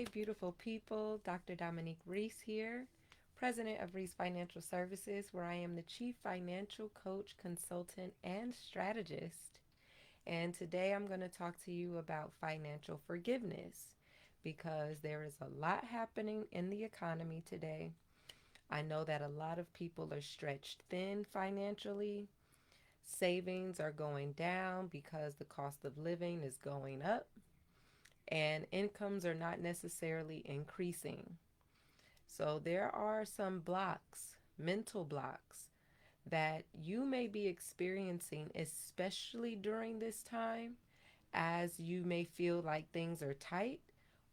Hey, beautiful people. Dr. Dominique Reese here, president of Reese Financial Services, where I am the chief financial coach, consultant, and strategist. And today I'm going to talk to you about financial forgiveness because there is a lot happening in the economy today. I know that a lot of people are stretched thin financially. Savings are going down because the cost of living is going up, and incomes are not necessarily increasing. So there are some blocks, mental blocks, that you may be experiencing, especially during this time, as you may feel like things are tight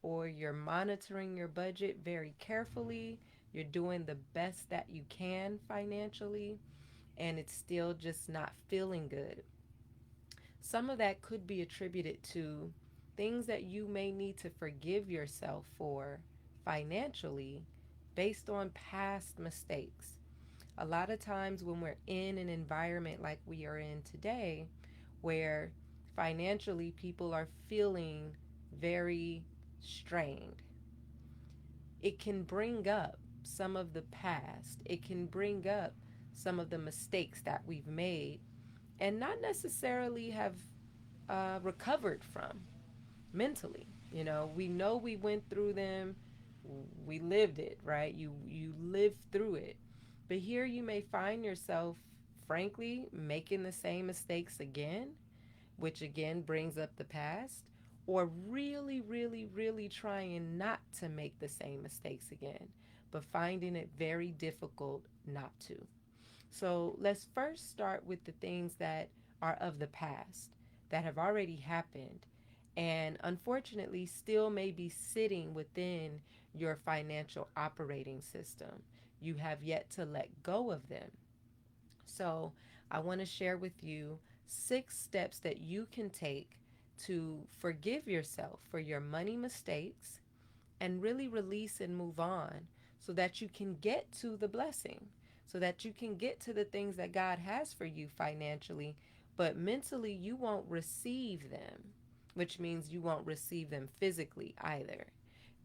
or you're monitoring your budget very carefully. You're doing the best that you can financially, and it's still just not feeling good. Some of that could be attributed to things that you may need to forgive yourself for financially based on past mistakes. A lot of times, when we're in an environment like we are in today, where financially people are feeling very strained, it can bring up some of the past. It can bring up some of the mistakes that we've made and not necessarily have recovered from mentally. We know we went through them, we lived it, right? You lived through it, but here you may find yourself, frankly, making the same mistakes again, which again brings up the past, or really, really, really trying not to make the same mistakes again, but finding it very difficult not to. So let's first start with the things that are of the past, that have already happened, and unfortunately still may be sitting within your financial operating system. You have yet to let go of them. So I want to share with you 6 steps that you can take to forgive yourself for your money mistakes and really release and move on so that you can get to the blessing, so that you can get to the things that God has for you financially, but mentally you won't receive them, which means you won't receive them physically either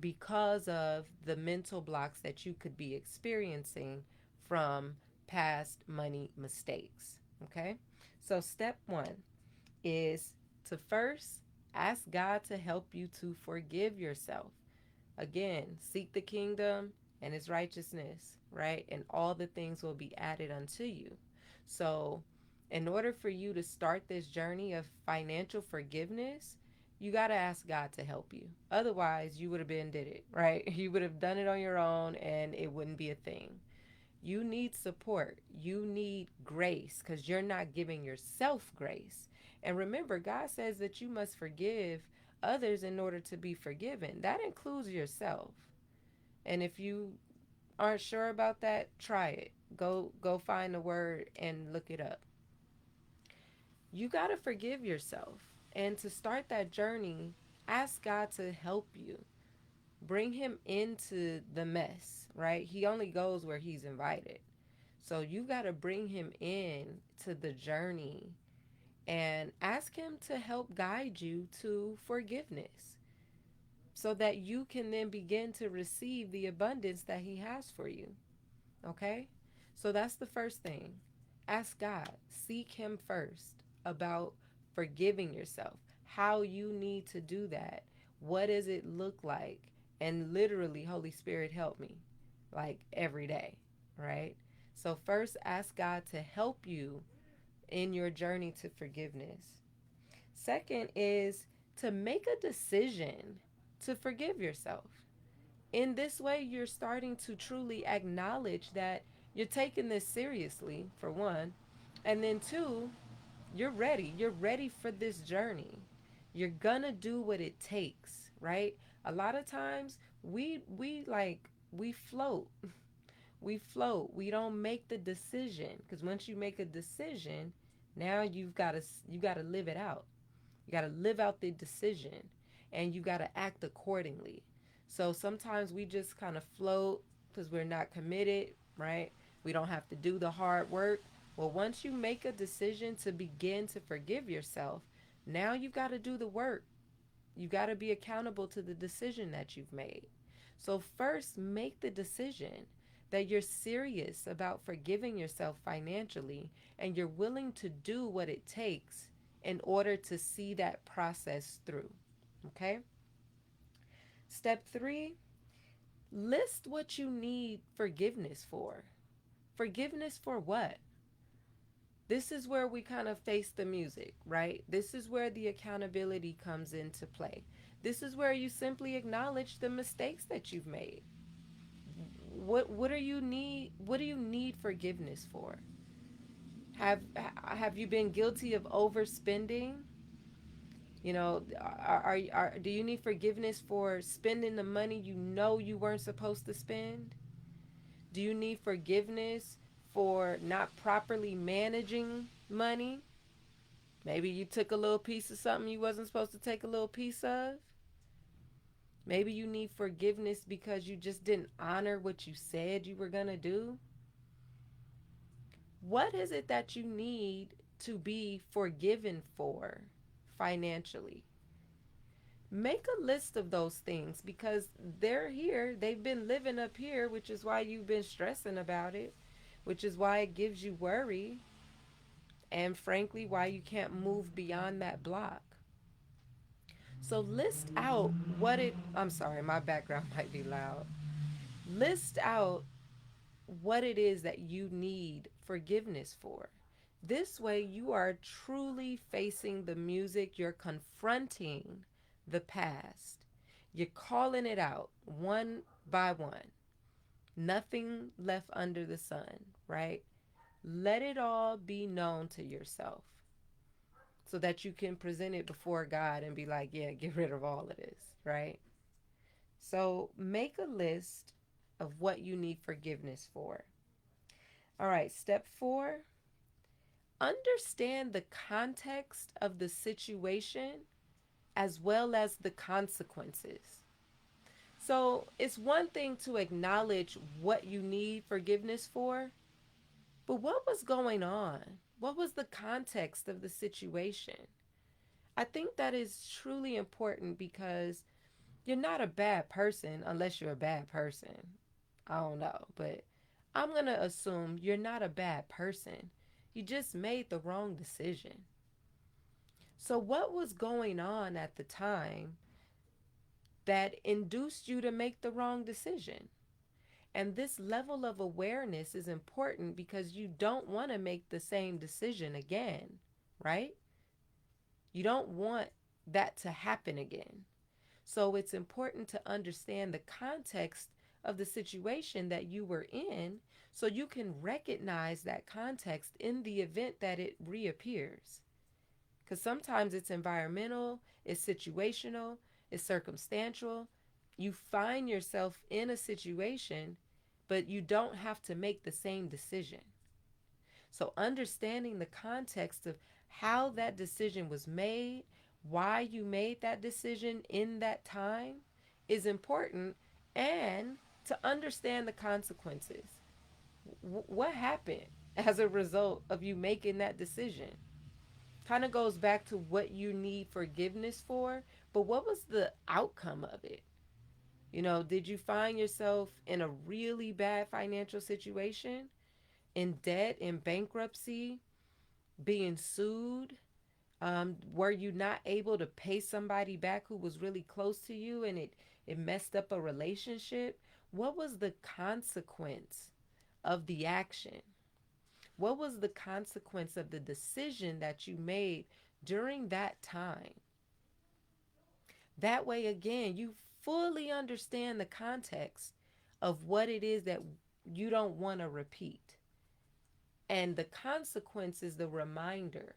because of the mental blocks that you could be experiencing from past money mistakes. Okay? So, step one is to first ask God to help you to forgive yourself. Again, seek the kingdom and his righteousness, right? And all the things will be added unto you. So, in order for you to start this journey of financial forgiveness, you got to ask God to help you. Otherwise, you would have been did it, right? You would have done it on your own and it wouldn't be a thing. You need support. You need grace because you're not giving yourself grace. And remember, God says that you must forgive others in order to be forgiven. That includes yourself. And if you aren't sure about that, try it. Go find the word and look it up. You got to forgive yourself. And to start that journey, ask God to help you. Bring him into the mess, right? He only goes where he's invited. So you got to bring him in to the journey and ask him to help guide you to forgiveness so that you can then begin to receive the abundance that he has for you. Okay? So that's the first thing. Ask God, seek him first about forgiving yourself, how you need to do that. What does it look like? And literally, Holy Spirit, help me, like every day, right? So, first, ask God to help you in your journey to forgiveness. Second is to make a decision to forgive yourself. In this way, you're starting to truly acknowledge that you're taking this seriously, for one, and then two, you're ready. You're ready for this journey. You're gonna do what it takes, right? A lot of times we float. We float. We don't make the decision because once you make a decision, now you got to live it out. You got to live out the decision and you got to act accordingly. So sometimes we just kind of float because we're not committed, right? We don't have to do the hard work. Well, once you make a decision to begin to forgive yourself, now you've got to do the work. You got to be accountable to the decision that you've made. So, first, make the decision that you're serious about forgiving yourself financially and you're willing to do what it takes in order to see that process through. Okay? Step three, list what you need forgiveness for. Forgiveness for what? This is where we kind of face the music, right? This is where the accountability comes into play. This is where you simply acknowledge the mistakes that you've made. What do you need forgiveness for? Have have you been guilty of overspending? Do you need forgiveness for spending the money you know you weren't supposed to spend? Do you need forgiveness for not properly managing money? Maybe you took a little piece of something you wasn't supposed to take a little piece of. Maybe you need forgiveness because you just didn't honor what you said you were going to do. What is it that you need to be forgiven for financially? Make a list of those things because they're here. They've been living up here, which is why you've been stressing about it, which is why it gives you worry, and frankly, why you can't move beyond that block. So list out I'm sorry, my background might be loud. List out what it is that you need forgiveness for. This way, you are truly facing the music. You're confronting the past. You're calling it out one by one. Nothing left under the sun, right? Let it all be known to yourself so that you can present it before God and be like, yeah, get rid of all of this, right? So make a list of what you need forgiveness for. All right, step four, understand the context of the situation as well as the consequences. So it's one thing to acknowledge what you need forgiveness for, but what was going on? What was the context of the situation? I think that is truly important because you're not a bad person unless you're a bad person. I don't know, but I'm going to assume you're not a bad person. You just made the wrong decision. So, what was going on at the time that induced you to make the wrong decision? And this level of awareness is important because you don't want to make the same decision again, right? You don't want that to happen again. So it's important to understand the context of the situation that you were in so you can recognize that context in the event that it reappears. Because sometimes it's environmental, it's situational, it's circumstantial. You find yourself in a situation, but you don't have to make the same decision. So understanding the context of how that decision was made, why you made that decision in that time is important, and to understand the consequences. What happened as a result of you making that decision? Kind of goes back to what you need forgiveness for, but what was the outcome of it? Did you find yourself in a really bad financial situation, in debt, in bankruptcy, being sued? Were you not able to pay somebody back who was really close to you and it messed up a relationship? What was the consequence of the action? What was the consequence of the decision that you made during that time? That way, again, you fully understand the context of what it is that you don't want to repeat. And the consequence is the reminder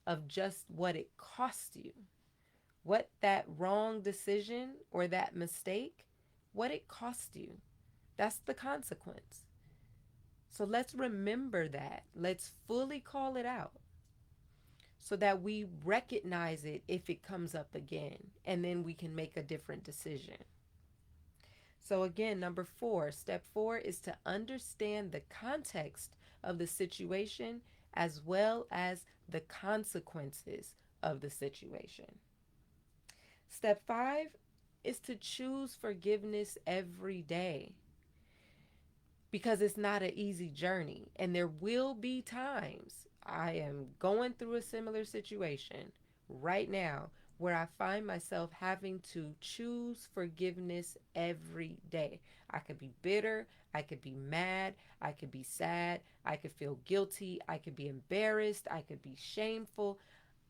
of just what it cost you, what that wrong decision or that mistake, what it cost you. That's the consequence. So let's remember that. Let's fully call it out so that we recognize it if it comes up again, and then we can make a different decision. So again, step four is to understand the context of the situation as well as the consequences of the situation. Step 5 is to choose forgiveness every day because it's not an easy journey. And there will be times I am going through a similar situation right now where I find myself having to choose forgiveness every day. I could be bitter, I could be mad, I could be sad, I could feel guilty, I could be embarrassed, I could be shameful.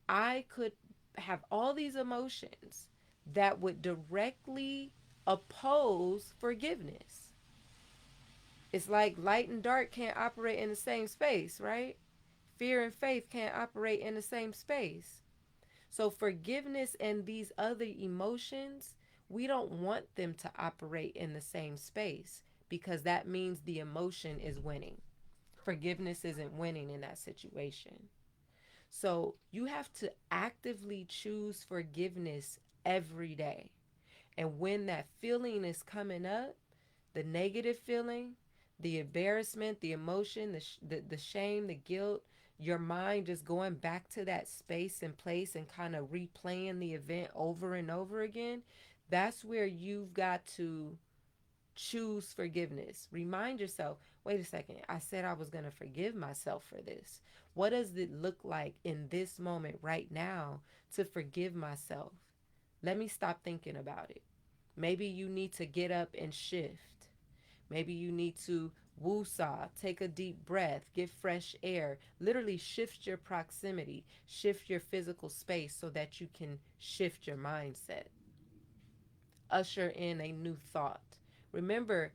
I could have all these emotions that would directly oppose forgiveness. It's like light and dark can't operate in the same space, right? Fear and faith can't operate in the same space. So, forgiveness and these other emotions, we don't want them to operate in the same space because that means the emotion is winning. Forgiveness isn't winning in that situation. So, you have to actively choose forgiveness every day. And when that feeling is coming up, the negative feeling, the embarrassment, the emotion, the shame, the guilt, your mind just going back to that space and place and kind of replaying the event over and over again, that's where you've got to choose forgiveness. Remind yourself, wait a second, I said I was going to forgive myself for this. What does it look like in this moment right now to forgive myself? Let me stop thinking about it. Maybe you need to get up and shift. Maybe you need to woo-saw, take a deep breath, get fresh air, literally shift your proximity, shift your physical space so that you can shift your mindset. Usher in a new thought. Remember,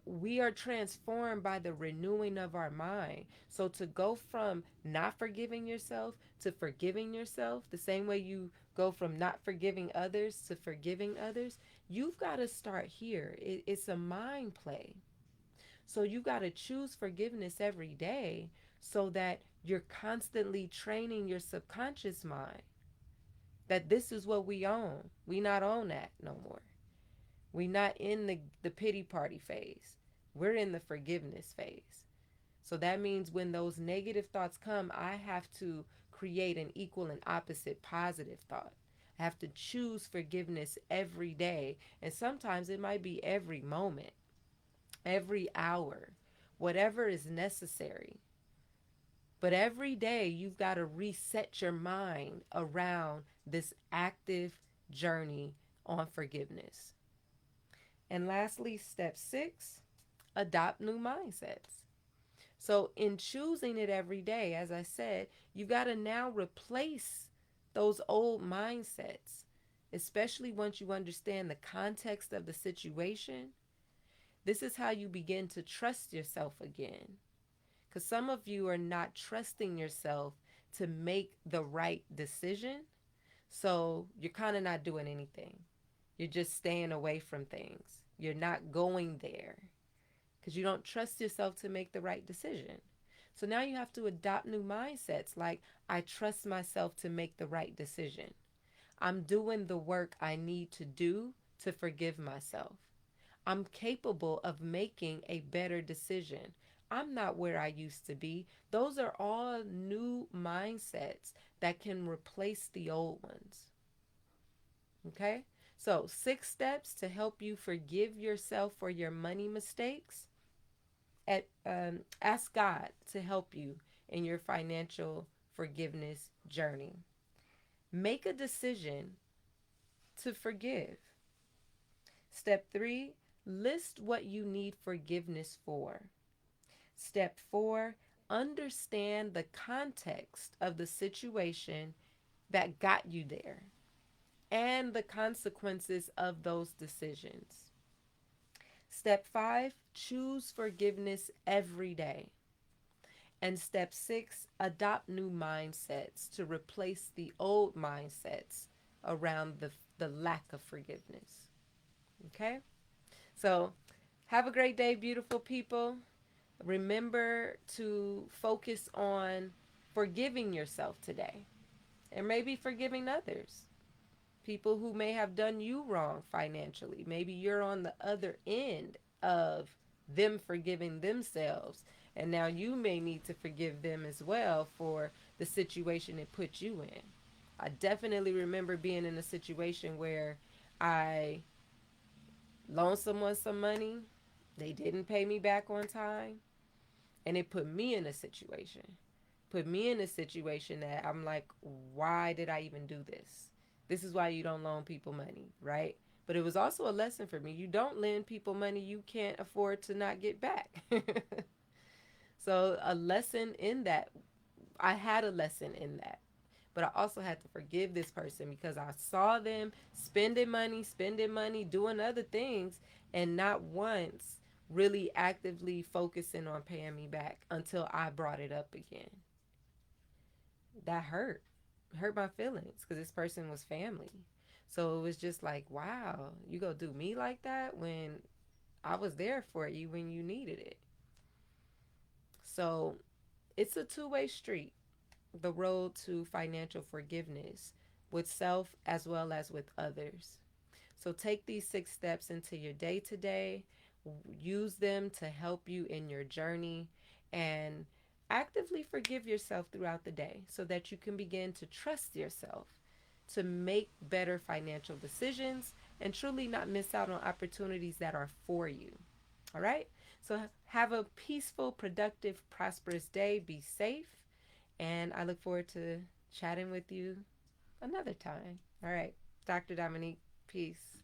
we are transformed by the renewing of our mind. So to go from not forgiving yourself to forgiving yourself, the same way you go from not forgiving others to forgiving others, you've got to start here. It's a mind play. So you got to choose forgiveness every day so that you're constantly training your subconscious mind that this is what we own. We not own that no more. We not in the pity party phase. We're in the forgiveness phase. So that means when those negative thoughts come, I have to create an equal and opposite positive thought. I have to choose forgiveness every day. And sometimes it might be every moment, every hour, whatever is necessary. But every day you've got to reset your mind around this active journey on forgiveness. And lastly, step 6, adopt new mindsets. So, in choosing it every day, as I said, you got to now replace those old mindsets, especially once you understand the context of the situation. This is how you begin to trust yourself again. Because some of you are not trusting yourself to make the right decision. So, you're kind of not doing anything. You're just staying away from things. You're not going there because you don't trust yourself to make the right decision. So now you have to adopt new mindsets like, I trust myself to make the right decision. I'm doing the work I need to do to forgive myself. I'm capable of making a better decision. I'm not where I used to be. Those are all new mindsets that can replace the old ones. Okay? So, 6 steps to help you forgive yourself for your money mistakes. Ask God to help you in your financial forgiveness journey. Make a decision to forgive. Step 3, list what you need forgiveness for. Step 4, understand the context of the situation that got you there and the consequences of those decisions. Step 5, choose forgiveness every day. And step 6, adopt new mindsets to replace the old mindsets around the lack of forgiveness. Okay? So, have a great day, beautiful people. Remember to focus on forgiving yourself today and maybe forgiving others. People who may have done you wrong financially. Maybe you're on the other end of them forgiving themselves, and now you may need to forgive them as well for the situation it put you in. I definitely remember being in a situation where I loaned someone some money, they didn't pay me back on time, and it put me in a situation that I'm like, why did I even do this? This is why you don't loan people money, right? But it was also a lesson for me. You don't lend people money you can't afford to not get back. So, a lesson in that, I had a lesson in that. But I also had to forgive this person because I saw them spending money, doing other things, and not once really actively focusing on paying me back until I brought it up again. That hurt my feelings because this person was family. So it was just like, wow, you go do me like that when I was there for you when you needed it. So it's a two-way street, the road to financial forgiveness with self as well as with others. So take these 6 steps into your day to day, use them to help you in your journey, and actively forgive yourself throughout the day so that you can begin to trust yourself to make better financial decisions and truly not miss out on opportunities that are for you. All right? So have a peaceful, productive, prosperous day. Be safe. And I look forward to chatting with you another time. All right. Dr. Dominique, peace.